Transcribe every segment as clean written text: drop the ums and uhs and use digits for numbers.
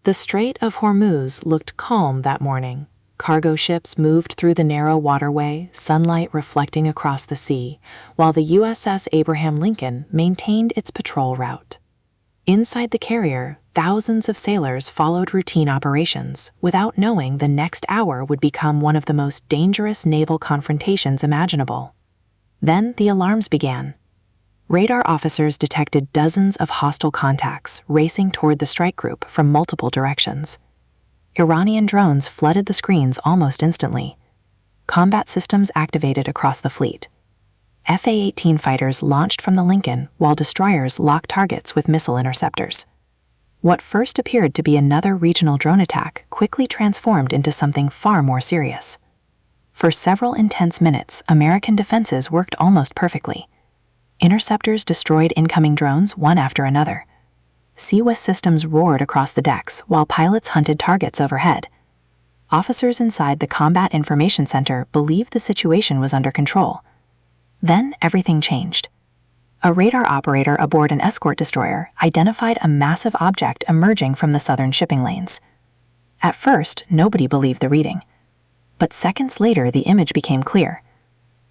The Strait of Hormuz looked calm that morning. Cargo ships moved through the narrow waterway, sunlight reflecting across the sea, while the USS Abraham Lincoln maintained its patrol route. Inside the carrier, thousands of sailors followed routine operations, without knowing the next hour would become one of the most dangerous naval confrontations imaginable. Then the alarms began. Radar officers detected dozens of hostile contacts racing toward the strike group from multiple directions. Iranian drones flooded the screens almost instantly. Combat systems activated across the fleet. FA-18 fighters launched from the Lincoln while destroyers locked targets with missile interceptors. What first appeared to be another regional drone attack quickly transformed into something far more serious. For several intense minutes, American defenses worked almost perfectly. Interceptors destroyed incoming drones one after another. CWES systems roared across the decks while pilots hunted targets overhead. Officers inside the Combat Information Center believed the situation was under control. Then everything changed. A radar operator aboard an escort destroyer identified a massive object emerging from the southern shipping lanes. At first, nobody believed the reading. But seconds later, the image became clear.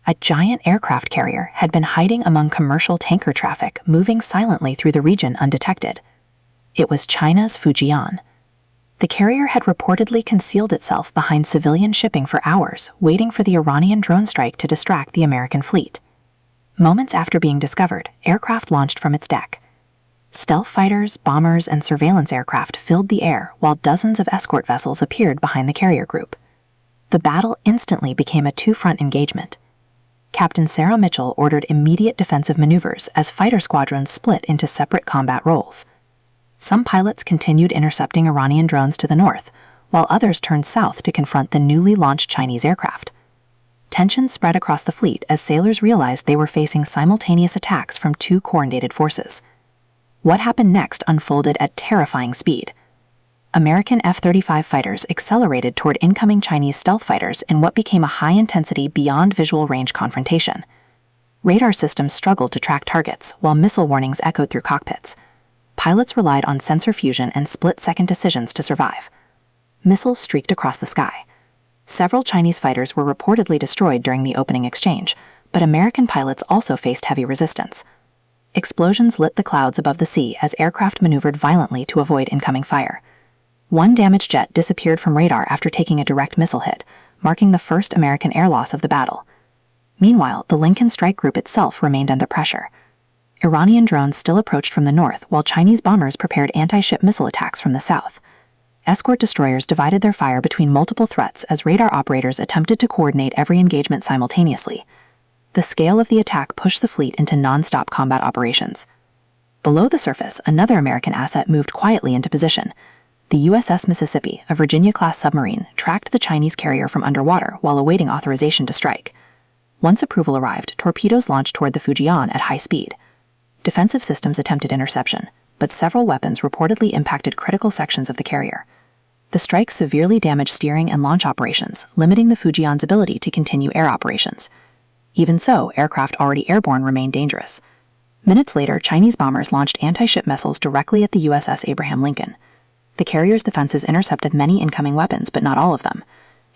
A giant aircraft carrier had been hiding among commercial tanker traffic, moving silently through the region undetected. It was China's Fujian. The carrier had reportedly concealed itself behind civilian shipping for hours, waiting for the Iranian drone strike to distract the American fleet. Moments after being discovered, aircraft launched from its deck. Stealth fighters, bombers, and surveillance aircraft filled the air while dozens of escort vessels appeared behind the carrier group. The battle instantly became a two-front engagement. Captain Sarah Mitchell ordered immediate defensive maneuvers as fighter squadrons split into separate combat roles. Some pilots continued intercepting Iranian drones to the north, while others turned south to confront the newly launched Chinese aircraft. Tensions spread across the fleet as sailors realized they were facing simultaneous attacks from two coordinated forces. What happened next unfolded at terrifying speed. American F-35 fighters accelerated toward incoming Chinese stealth fighters in what became a high-intensity, beyond-visual-range confrontation. Radar systems struggled to track targets, while missile warnings echoed through cockpits. Pilots relied on sensor fusion and split-second decisions to survive. Missiles streaked across the sky. Several Chinese fighters were reportedly destroyed during the opening exchange, but American pilots also faced heavy resistance. Explosions lit the clouds above the sea as aircraft maneuvered violently to avoid incoming fire. One damaged jet disappeared from radar after taking a direct missile hit, marking the first American air loss of the battle. Meanwhile, the Lincoln strike group itself remained under pressure. Iranian drones still approached from the north, while Chinese bombers prepared anti-ship missile attacks from the south. Escort destroyers divided their fire between multiple threats as radar operators attempted to coordinate every engagement simultaneously. The scale of the attack pushed the fleet into non-stop combat operations. Below the surface, another American asset moved quietly into position. The USS Mississippi, a Virginia-class submarine, tracked the Chinese carrier from underwater while awaiting authorization to strike. Once approval arrived, torpedoes launched toward the Fujian at high speed. Defensive systems attempted interception, but several weapons reportedly impacted critical sections of the carrier. The strike severely damaged steering and launch operations, limiting the Fujian's ability to continue air operations. Even so, aircraft already airborne remained dangerous. Minutes later, Chinese bombers launched anti-ship missiles directly at the USS Abraham Lincoln. The carrier's defenses intercepted many incoming weapons, but not all of them.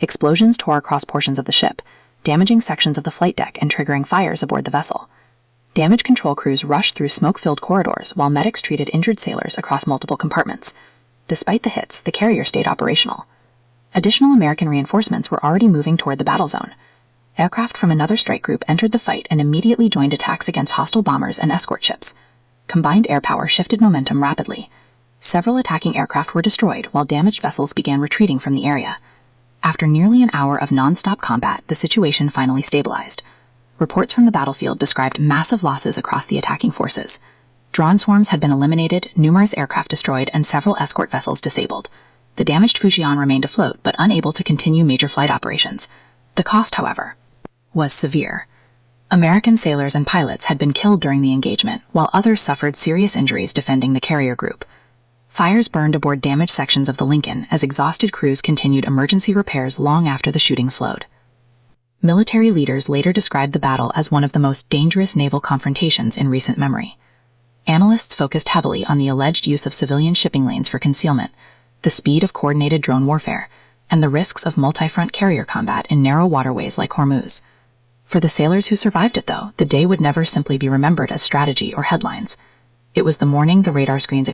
Explosions tore across portions of the ship, damaging sections of the flight deck and triggering fires aboard the vessel. Damage control crews rushed through smoke-filled corridors while medics treated injured sailors across multiple compartments. Despite the hits, the carrier stayed operational. Additional American reinforcements were already moving toward the battle zone. Aircraft from another strike group entered the fight and immediately joined attacks against hostile bombers and escort ships. Combined air power shifted momentum rapidly. Several attacking aircraft were destroyed while damaged vessels began retreating from the area. After nearly an hour of non-stop combat, the situation finally stabilized. Reports from the battlefield described massive losses across the attacking forces. Drone swarms had been eliminated, numerous aircraft destroyed, and several escort vessels disabled. The damaged Fujian remained afloat, but unable to continue major flight operations. The cost, however, was severe. American sailors and pilots had been killed during the engagement, while others suffered serious injuries defending the carrier group. Fires burned aboard damaged sections of the Lincoln as exhausted crews continued emergency repairs long after the shooting slowed. Military leaders later described the battle as one of the most dangerous naval confrontations in recent memory. Analysts focused heavily on the alleged use of civilian shipping lanes for concealment, the speed of coordinated drone warfare, and the risks of multi-front carrier combat in narrow waterways like Hormuz. For the sailors who survived it, though, the day would never simply be remembered as strategy or headlines. It was the morning the radar screens